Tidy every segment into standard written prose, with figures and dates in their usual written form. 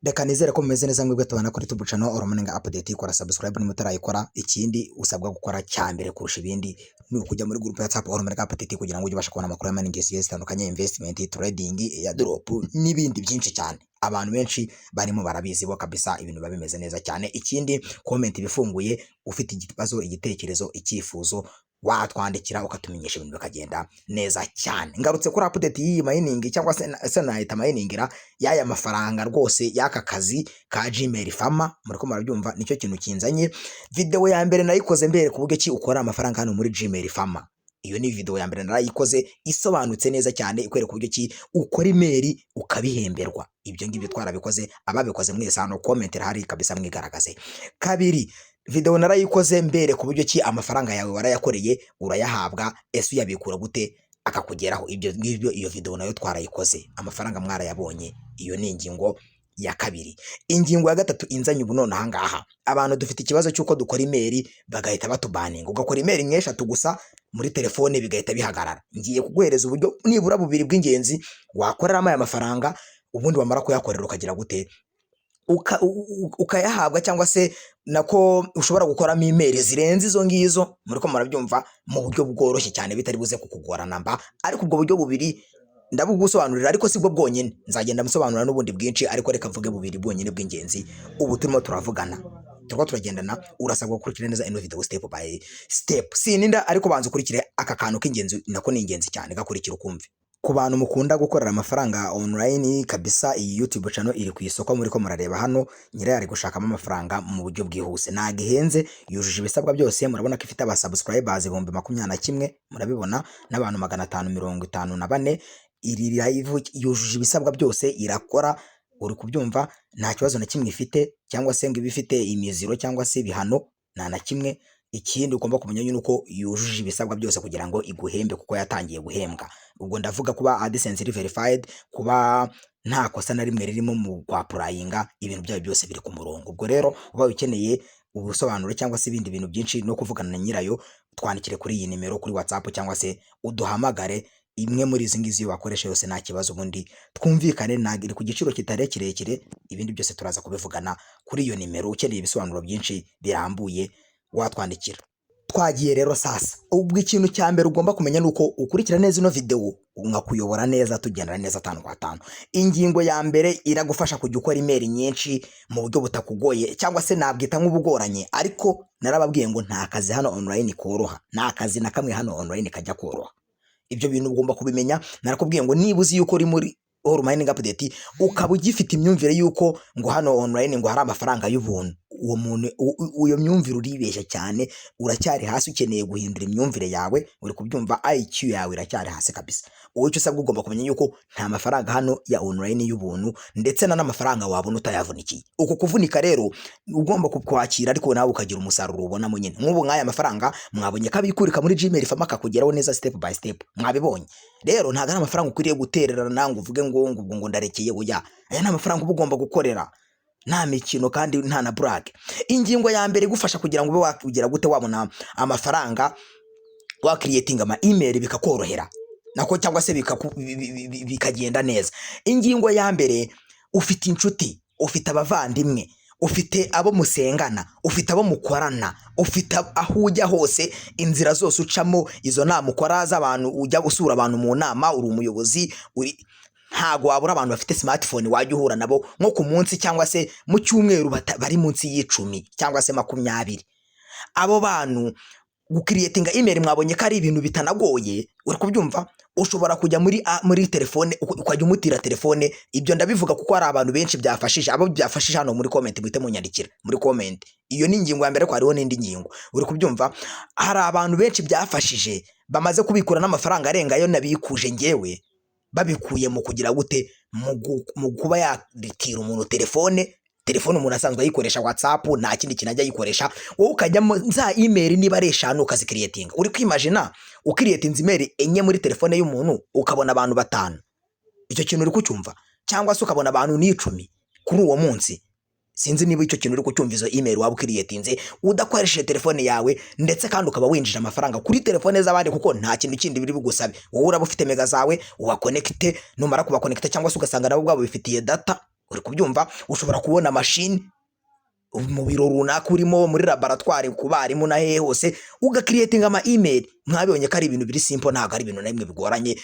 Reka nizere ko mumeze neza mwebwe tubana kuri YouTube channel Oromoninga update, ikora subscribe nimutarayikora. Ikindi usabwa gukora cyambere kurusha ibindi ni ukujya muri group ya WhatsApp Oromoninga update kugira ngo ujye ubasha kubona amakuru y'amaningi zitandukanye, investment, trading, ya drop n'ibindi byinshi cyane. Abantu benshi barimo barabizi bo kabisa, ibintu biba bimeze neza cyane. Ikindi comment bifunguye, ufite ikibazo, igitekerezo, icyifuzo, watwandikira ukatumenyesha ibintu bikagenda neza cyane. Ngarutse kuri update y'iyi mining cyangwa se nahita miningira yaya mafaranga rwose y'aka kazi ka Gmail Farmer. Muriko murabyumva, nicyo kintu kinzanye. Video ya mbere nayikoze mbere ku buryo ki ukora amafaranga hano muri Gmail Farmer. Iyo ni video ya mbere narayikoze isobanutse neza cyane, ikwereka uburyo ki ukora email ukabihemberwa. Ibyo ngibyo twarabikoze, ababikoze mwese hano comment hari kabisa mwigaragaze. Kabiri, video narayikoze mbere ku buryo ki amafaranga yawe warayakoreye urayahabwa, ese uyabikura gute akakugeraho. Ibyo ngibyo iyo video nayo twarayikoze, amafaranga mwarayabonye. Iyo ni ingingo ya kabiri. Ingingo ya gatatu inzanye ubu none ahangaha, abantu dufite ikibazo cyuko dukora email bagahita batubaninga. Ugakora email nk'eshatu gusa muri telefone bigahita bihagarara. Ngiye kuguhereza uburyo nibura bubiri bw'ingenzi wakoreramo aya mafaranga, ubundi wamara kuyakorera ukagira gute ukayahabwa, cyangwa se nako ushobora gukoramo email zirenze izo ngizo. Muri ko murabyumva mu buryo bworoshye cyane bitari buze kukugora namba. Ariko ubwo buryo bubiri ndabugusobanurira, ariko sibwo bwonyine, nzagenda musobanurira n'ubundi bwinshi, ariko reka mvuge bubiri bwonyine bw'ingenzi. Ubu turimo turavugana, turagendana, urasabwa gukurikira neza ino video step by step. Sininda ariko banza ukurikire aka kantu k'ingenzi, nako ni ingenzi cyane, gakurikira ukumve. Ku bantu mukunda gukorera amafaranga online kabisa, iyi YouTube channel iri ku isoko. Muri ko murareba hano, nyirayo ari gushakamo amafaranga mu buryo bwihuse, nagihenze, yujuje ibisabwa byose. Murabona ko ifite aba subscribers 21,000, murabibona, n'abantu 554. Iri live yujuje ibisabwa byose, irakora, uri kubyumva, nta kibazo na kimwe ifite, cyangwa se ngo ibifite imiziro cyangwa se ibihano, nta na kimwe. Ikindi ugomba kumenya yuko yujuje ibisabwa byose kugira ngo iguhembe, kuko yatangiye guhembwa. Ubwo ndavuga kuba AdSense verified, kuba nta kosa na rimwe ririmo mu kwapurayinga, ibintu byayo byose biri ku murongo. Ubwo rero uba ukeneye ubusobanuro cyangwa se ibindi bintu byinshi no kuvugana na nyirayo, twandikire kuri iyi nimero kuri WhatsApp, cyangwa se uduhamagare. Imwe muri izi ngizi wakoresha yose nta kibazo, ubundi twumvikane. Nagiri ku giciro kitare kirekire, ibindi byose turaza kubivugana kuri iyo nimero. Ukeneye ibisobanuro byinshi birambuye watwandikira. Twagiye rero sasa, ubwo ikintu cya mbere ugomba kumenya nuko ukurikira neza ino video, nkakuyobora neza, tugendana neza 5 kwa 5. Ingingo ya mbere iragufasha kujya ukora email nyinshi mu buryo butakugoye, cyangwa se nabwita nk'ubugoranye, ariko narababwiye ngo nta kazi hano online koroha, nta kazi na kamwe hano online kajya koroha. Ibyo bintu ugomba kubimenya. Narakubwiye ngo niba uzi yuko uri muri Oromoninga update, ukaba ugifite imyumvire yuko ngo hano online ngo hari amafaranga y'ubuntu, uwo muntu uyo myumvire uribeshya cyane, uracyari hasi. Ukeneye guhindura imyumvire yawe, uri kubyumva, IQ yawe iracyari hasi kabisa. Wowe cyo usabwa ugomba kumenya yuko nta mafaranga hano ya online y'ubuntu, ndetse n'amafaranga wabona utayavunikiye. Uko kuvunika rero ugomba kukwakira, ariko nawe ukagira umusaruro ubona nyine. Nk'ubu nk'aya mafaranga mwabonye kabikurika muri Gmail Farmer akakugeraho neza step by step, mwabibonye. Rero ntago ari amafaranga ukwiriye gutererana nango uvuge ngo ndarekeye. Oya, aya ni amafaranga uba ugomba gukorera, nta mikino kandi nta na brag. Ingingo ya mbere igufasha kugira ngo ube wakugira gute wabona amafaranga, wa creating ama email bikakorohera nako, cyangwa se bikagenda neza. Ingingo ya mbere, ufite inshuti, ufite abavandimwe, ufite abo musengana, ufite abo mukorana, ufite aho ujya hose, inzira zose ucamo, izo nama ukora z'abantu, ujya gusura abantu mu nama, uri umuyobozi, ntago wabura abantu bafite smartphone wajya uhura nabo nko ku munsi, cyangwa se mu cyumweru bari munsi y'10 cyangwa se 20. Abo bantu gukreatinga email mwabonye ko ari ibintu bitanagoye, uri kubyumva. Ushobora kujya muri telefone ukajya umutira telefone. Ibyo ndabivuga kuko hari abantu benshi byafashije, abo byafashije hano muri comment mwite munyandikira muri comment. Iyo ni ingingo ya mbere, ko hariho n'indi ngingo, uri kubyumva. Hari abantu benshi byafashije bamaze kubikura n'amafaranga arenga ayo nabikuje ngewe, babikuye mu kugira gute, mu kuba yaritira umuntu telefone umuntu asanzwe ayikoresha WhatsApp, nta kindi kintu ajya ayikoresha. Wowe ukajyamo za email niba ari 5 ukazikreatinga. Uri kwimagina ukreatinze email enye muri telefone y'umuntu, ukabona abantu 5. Icyo kintu uri kucyumva? Cyangwa se ukabona abantu 10 kuri uwo munsi. Sinzi niba icyo kintu uri kucyumva, izo email waba ukreatinze udakoresheje telefone yawe, ndetse kandi ukaba winjije amafaranga kuri telefone z'abandi, kuko nta kintu kindi biri bugusabe. Wowe uraba ufite mega zawe, uba connecte, numara kuba connecte, cyangwa se ugasanga nabo bwabo bifitiye data, uri kubyumva. Ushobora kubona machine mu biro runaka urimo, muri laboratoire ku barimu na hehe hose, ugakiriyetinga ama email. Mwabonye ko ari ibintu biri simple, ntabwo ari ibintu na bimwe bigoranye.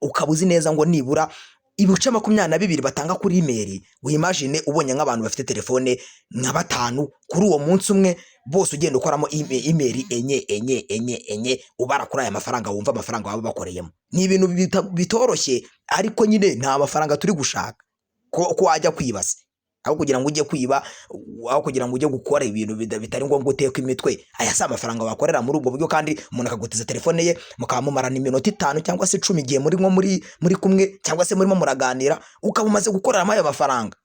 Ukaba uzi neza ngo nibura ibice 22 batanga kuri email. Wimagine ubonye nk'abantu bafite telefone nka 5 kuri uwo munsi umwe, bose ugenda ukoramo email enye ubara kuri aya mafaranga, wumva amafaranga baba bakoreyemo. Ni ibintu bitoroshye, ariko nyine nta mafaranga turi gushaka ko wajya kwibasa, aho kugira ngo ujye kwiba, aho kugira ngo ujye gukora ibintu bitari ngombwa uteka imitwe. Aya si amafaranga wakorera muri ubwo buryo, kandi umuntu akagutiza telefone ye mukaba mumarana iminota 5 cyangwa se 10 igihe muri kumwe, cyangwa se murimo muraganira, ukaba umaze gukoreramo ayo mafaranga.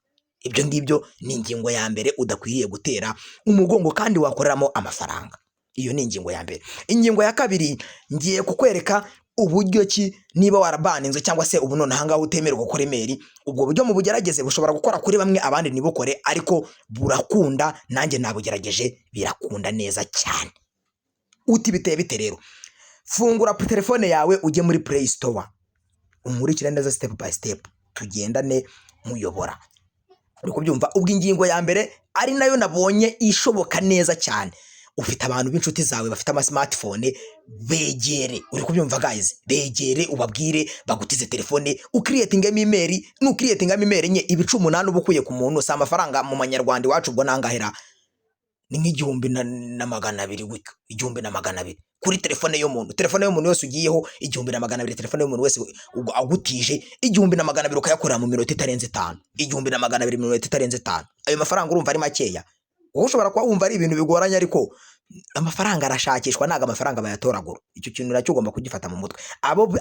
Ibyo ngibyo ni ingingo ya mbere udakwiriye gutera umugongo kandi wakoreramo amafaranga. Iyo ni ingingo ya mbere. Ingingo ya kabiri, ngiye kukwereka uburyo ki niba warabaninzwe cyangwa se ubu none ahangaho utemererwa gukora email. Ubwo buryo mu bugerageze bushobora gukora kuri bamwe, abandi ntibukore, ariko burakunda. Nanjye nabugerageje, birakunda neza cyane. Uti biteye bite rero? Fungura telefone yawe, ujye muri Play Store, umurikire neza step by step, tugendane muyobora. Uri kubyumva? Ubwo ingingo ya mbere ari nayo nabonye ishoboka neza cyane, ufite abantu b'inshuti zawe bafite ama smartphone, begere. Uri kubyumva guys? Begere ubabwire bagutize telefone, ukreatinga email. Nukreatinga email nye ibice 8 ubukuye ku muntu, sa amafaranga mu manyarwanda iwacu ubwo nangahera ni nk'igihumbi na 200 gutyo, 1200 kuri telefone y'umuntu. Telefone y'umuntu wese ugiyeho 1200, telefone y'umuntu wese agutije 1200 ukayakorera mu minota itarenze 5, 1200 mu minota itarenze 5. Ayo mafaranga urumva ari makeya? Wowe ushobora kuba wumva ari ibintu bigoranye, ariko amafaranga arashakishwa, naga amafaranga bayatoragura. Icyo kintu nacyo ugomba kugifata mu mutwe.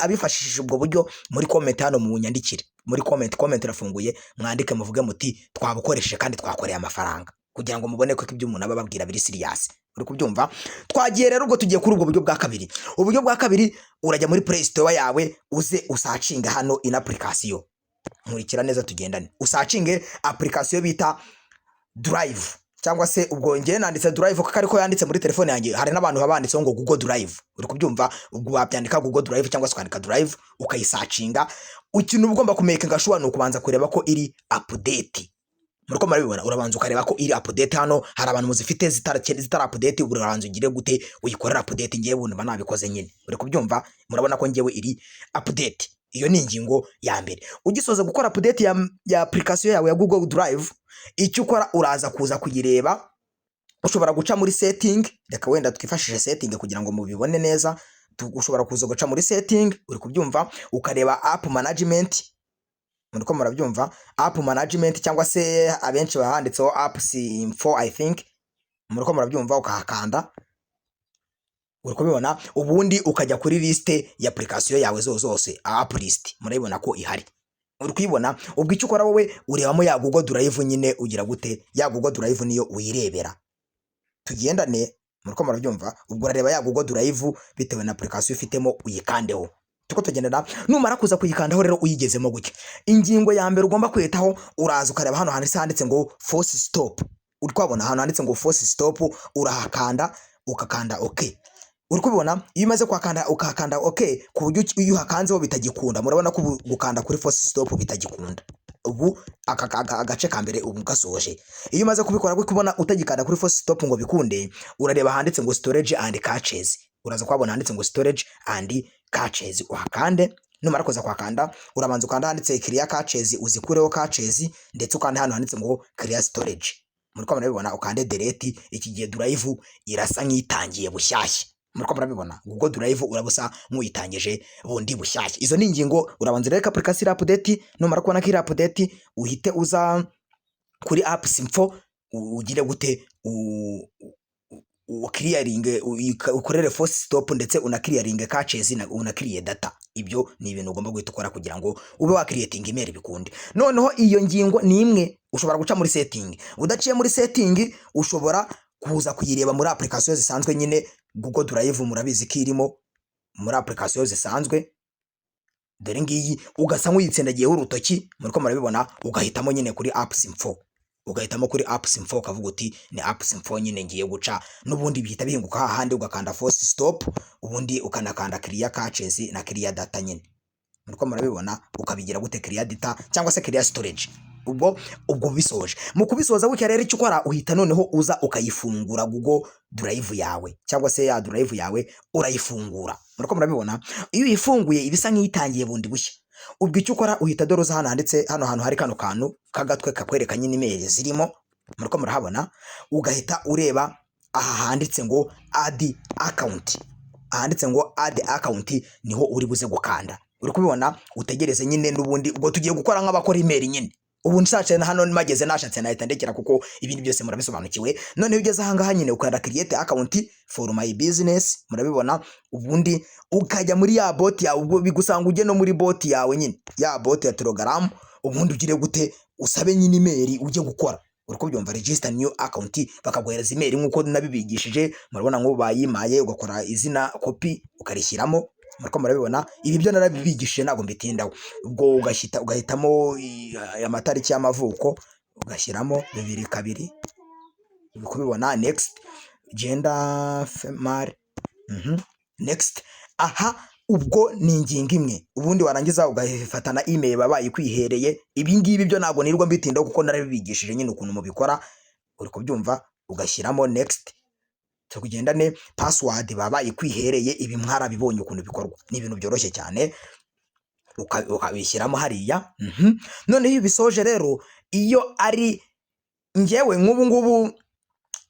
Abifashishije ubwo buryo, muri comment hano mu nyandikire, muri comment irafunguye, mwandike muvuge muti twabukoresheje kandi twakoreye amafaranga, kugira ngo mubone ko ibyo umuntu aba babwira biri serious. Uri kubyumva? Twagiye rero ubwo tugiye kuri ubwo buryo bwa kabiri. Uburyo bwa kabiri, urajya muri Play Store yawe, uze usacinga hano in application. Nkurikira neza tugendane. Usacinge application bita Drive, cyangwa se ubwo ngiye nanditse Drive kuko ariko yanditse muri telefone yanjye. Hari n'abantu babanditseho ngo Google Drive. Uri kubyumva? Ubwo wabyandika Google Drive cyangwa se kwandika Drive ukayisacinga. Ikintu ugomba kumakinga sure ni ukubanza kureba ko iri update. Muriko marabibona, urabanza ukareba ko iri update. Hano hari abantu muzifite zitara update, urabanza ugire gute uyikorera update. Ngiye buntu nabikoze nyine. Uri kubyumva? Murabona ko ngiyewe iri update. Iyo ni ingingo ya mbere. Ugisoza gukora update ya application yawe ya Google Drive, icyo ukora uraza kuza kuyireba. Ushobora guca muri setting, reka wenda twifashishe setting kugira ngo mubibone neza. Ushobora kuza guca muri setting, uri kubyumva, ukareba app management. Muriko murabyumva? App management cyangwa se abenshi bahanditseho apps info I think. Muriko murabyumva, ukahakanda. Uri kubibona? Ubundi ukajya kuri liste ya application yawe zose, app list. Murabibona ko ihari. Uri kuyibona? Ubwo icyo ukora wowe urebamo ya Google Drive nyine, ugira gute? Ya Google Drive niyo uyirebera. Tugendane. Muriko murabyumva? Ubwo urareba ya Google Drive bitewe na application ufitemo, uyikandeho. Tuko tugendana. Numara kuza kuyikandaho rero uyigezemo gutya, ingingo ya mbere ugomba kwitaho, uraza ukareba hano handitse ngo force stop. Uri kwabona hano handitse ngo force stop, urahakanda ukakanda okay. Uri kubibona? Iyo umaze kwakanda ukakanda okay, ku buryo iyo hakanzeho bitagikunda. Murabona ko gukanda kuri force stop bitagikunda. Ubu agace ka mbere ubu gasoje. Iyo umaze kubikora kubona utagikanda kuri force stop ngo bikunde, urareba handitse ngo storage and caches. Uraza kwabona handitse ngo storage and caches, uhakande. Numara kuza kwakanda, urabanza ukanda handitse clear caches, uzikureho caches, ndetse ukanda hano handitse ngo clear storage. Muriko murabibona, ukande delete. Iki gihe Drive irasa nk'itangiye bushyashya. Muriko murabibona, Google Drive urabusa nk'uyitangije bundi bushyashya. Izo ni ingingo. Urabanza reka application update. Numara kubona ko iri update, uhite uza kuri apps info, ugire gute clearing, ukorere force stop, ndetse una clearing caches na una clear data. Ibyo ni ibintu ugomba guhita ukora kugira ngo ube wa creating email bikunde. Noneho iyo ngingo ni imwe, ushobora guca muri setting. Udaciye muri setting, ushobora kuza kuyireba muri application zisanzwe nyine. Google Drive murabizi ko irimo muri application zisanzwe. Dore ngiyi ugasa nk'uyitsendagiyeho urutoki. Muriko murabibona, ugahitamo nyine kuri apps info. Ugahitamo kuri apps info, ukavuga uti ni apps info nyine ngiye guca. N'ubundi bihita bihinguka hahandi ugakanda force stop, ubundi ukanakanda clear caches na clear data nyine. Muriko murabibona, ukabigira gute clear data cyangwa se clear storage. ubwo bisoje. Mu kubisoza gutya rero icyo ukora uhita noneho uza ukayifungura Google Drive yawe cyangwa se ya Drive yawe urayifungura. Murako murabibona iyo uyifunguye ibisa nk'itangiye bundi bushya. Ubwo icyo ukora uhita doroza hano handitse hano hantu hari kano kantu kagatwe kakwereka nyine email zirimo. Murako murahabona ugahita ureba aha handitse ngo add account. Ahanditse ngo add account niho uri buze gukanda. Uri kubibona utegereze nyine n'ubundi ubwo tugiye gukora nk'abakora email nyine. Ubu nsace hano mageze nashatse nahita ndekera kuko ibindi byose murabisobanukiwe. None ugeze aha ngaha nyine ukanda create account for my business. Murabibona ubundi ukajya muri ya bot yawe ubwo bigusanga ujye no muri bot yawe nyine ya bot ya Telegram. Ubundi ugire gute usabe nyine email ujye gukora. Uko byumva register new account bakaguhereza email nkuko nabibigishije. Murabona ngo bayimaye ugakora izina copy ukarishyiramo. Murako murabibona ibi byo narabibigishije nago mbitindaho. Ubwo ugahitamo amatariki y'amavuko ugashyiramo 22 kubibona next gender female next. Aha ubwo ni ingingo imwe. Ubundi warangiza ugafata na email babaye kwihereye. Ibi ngibi byo nago nirwo mbitindaho kuko narabibigishije nyine ukuntu mubikora. Uri kubyumva ugashyiramo next tukugendane password babaye kwihereye. Ibi mwarabibonye ukuntu bikorwa ni ibintu byoroshye cyane ukabishyiramo hariya. None iyo bisoje rero iyo ari ngewe nk'ubu ngubu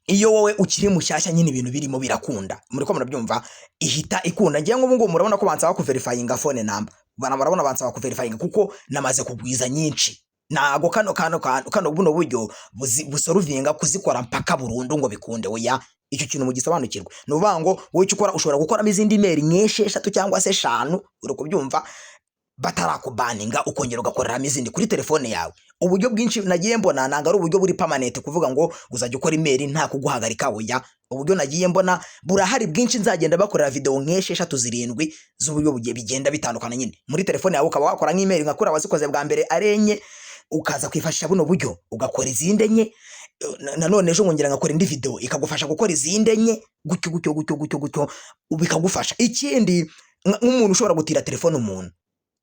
iyo wowe ukiri mushyashya nyine ibintu birimo birakunda muriko murabyumva ihita ikunda. Ngiye nk'ubu ngubu murabona ko bansaba ku verifyinga phone number murabona bansaba ku verifyinga kuko namaze kugwiza nyinshi. Nago kano buno buryo busoruvinga kuzikora mpaka burundu ngo bikunde. Oya icyo kintu mugisobanukirwe. Nuvuga ngo wowe icyo ukora ushobora gukoramo izindi email nk'esheshatu cyangwa se 5 uri kubyumva batarakubaninga ukongera ugakoreramo izindi kuri telefone yawe. Uburyo bwinshi nagiye mbona nanga ari uburyo buri permanent kuvuga ngo uzajya ukora email nta kuguhagarika. Oya uburyo nagiye mbona burahari bwinshi nzagenda bakorera video nk'esheshatu 7 z'uburyo bigenda bitandukana nyine muri telefone yawe. Ukaba wakora nk'email nkakora wazikoze bwa mbere arenye ukaza kwifashisha buno buryo ugakora izindi enye. Nanone ejo ngongera ngakora indi video ikagufasha gukora izindi enye gutyo bikagufasha. Ikindi nk'umuntu ushobora gutira telefone umuntu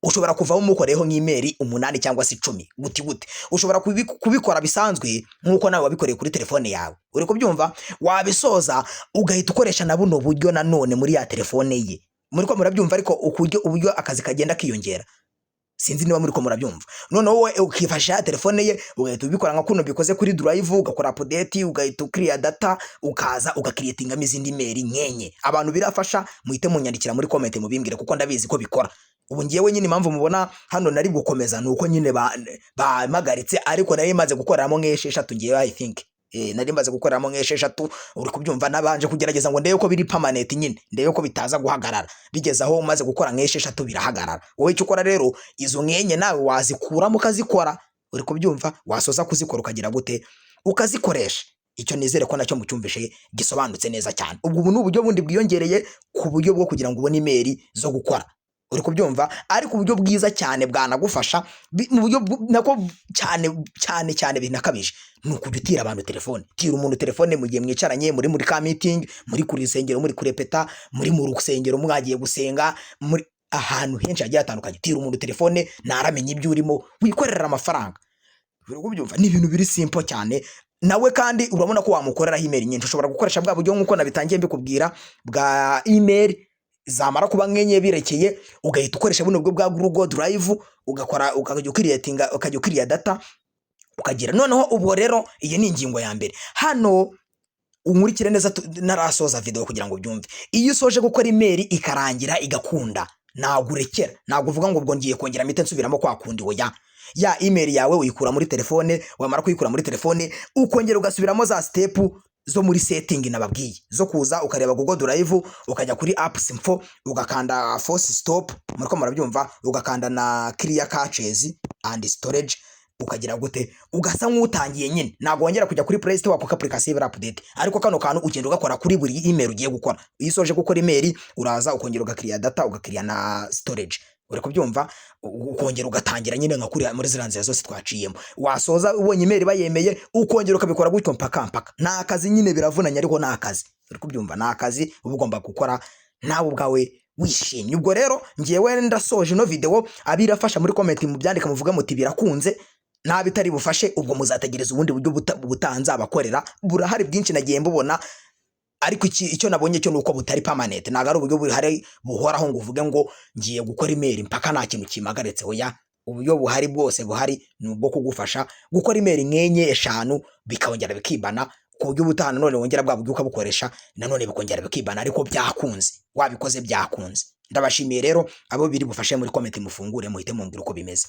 ushobora kuvaho umukoreho nk'email 8 cyangwa se 10 gute ushobora kubikora bisanzwe nkuko nawe wabikoreye kuri telefone yawe. Uri kubyumva wabisoza ugahita ukoresha na buno buryo nanone muri ya telefone ye. Muri ko murabyumva ariko uburyo akazi kagenda kiyongera sinzi niba muri ko murabyumva. None wowe ukifasha telefone ye ugahita ubikora nka kuno bikoze kuri Drive ugakora update ugahita clear data ukaza ugakreatinga izindi email nyenye. Abantu birafasha muhite munyandikira muri comment mubimbwire kuko ndabizi ko bikora. Ubu ngiyewe nyine impamvu mubona hano nari gukomeza nuko nyine bamagaritse ariko nari maze gukoreramo nk'esheshatu ngiye I think nari maze gukoreramo nk'esheshatu. Uri kubyumva nabanje kugerageza ngo ndebe ko biri permanent nyine ndebe ko bitaza guhagarara. Bigeze aho umaze gukora nk'esheshatu birahagarara. Wowe icyo ukora rero izo nkenye nawe wazikuramo ukazikora. Uri kubyumva wasoza kuzikora ukagira gute ukazikoresha. Icyo nizere ko nacyo mucyumvishe gisobanutse neza cyane. Ubwo ni uburyo bundi bwiyongereye ku buryo bwo kugira ngo ubone email zo gukora. Uri kubyumva ariko uburyo bwiza cyane bwanagufasha mu buryo nako cyane binakabije ni ukujutira abantu telefone. Tira umuntu telefone mu gihe mwicaranye muri ka meeting muri kuri rusengero muri kurepeta muri mu rusengero mwagiye gusenga muri ahantu henshi hagiye hatandukanye. Tira umuntu telefone naramenye ibyo urimo wikorera amafaranga. Uri kubyumva ni ibintu biri simple cyane. Nawe kandi urabona ko wamukorera email nyinshi ushobora gukoresha bwa buryo nkuko nabitangiye mbikubwira bwa email zamara kuba nkenye birekeye ugahita ukoresha buno bwo bwa Google Drive ugakora ukajya creatinga ukajya clear data ukagira. Noneho ubwo rero iyi ni ingingo ya mbere. Hano umurikire neza narasoza video kugira ngo byumve. Iyo usoje gukora email ikarangira igakunda nagurekera naguvuga ngo ubwo ngiye kongera mite nsubiramo kwa kundi. Oya ya email yawe uyikura muri telefone wamara kuyikura muri telefone ukongera ugasubiramo za step zo muri setting nababwiye zo kuza ukareba Google Drive ukajya kuri apps info ugakanda force stop muriko murabyumva ugakanda na clear caches and storage ukagira gute ugasa nk'utangiye nyine nagongera kujya kuri Play Store wako application update ariko kano kantu ugenda ugakora kuri buri email ugiye gukora. Iyo usoje gukora email uraza ukongera ugakiriya data ugakiriya na storage. Uri kubyumva ukongera ugatangira nyine nka kuri muri ziranze zose twaciyemo. Wasoza ubonye email bayemeye ukongera ukabikora gutyo mpaka nta kazi nyine biravunanye ariko nta kazi. Uri kubyumva nta kazi uba ugomba gukora nawe ubwawe wishimye. Ubwo rero ngiyewe ndasoje no video abirafasha muri comment mu byandika muvuga muti birakunze nta bitari bufashe ubwo muzategereza ubundi buryo butanzabakorera, burahari bwinshi nagiye mbubona, ariko icyo nabonye cyo nuko butari permanent, ntago ari uburyo buhari buhoraho ngo uvuge ngo ngiye gukora email mpaka nta kintu kimagaritse. Oya, uburyo buhari bwose buhari ni ubwo kugufasha gukora email nk'enye eshanu bikongera bikibana, ku buryo ubutaha nanone wongera bwa buryo ukabukoresha nanone bikongera bikibana, ariko byakunze, wabikoze byakunze. Ndabashimiye rero abo biri bufashe muri comment mufungure muhite mumbwira uko bimeze.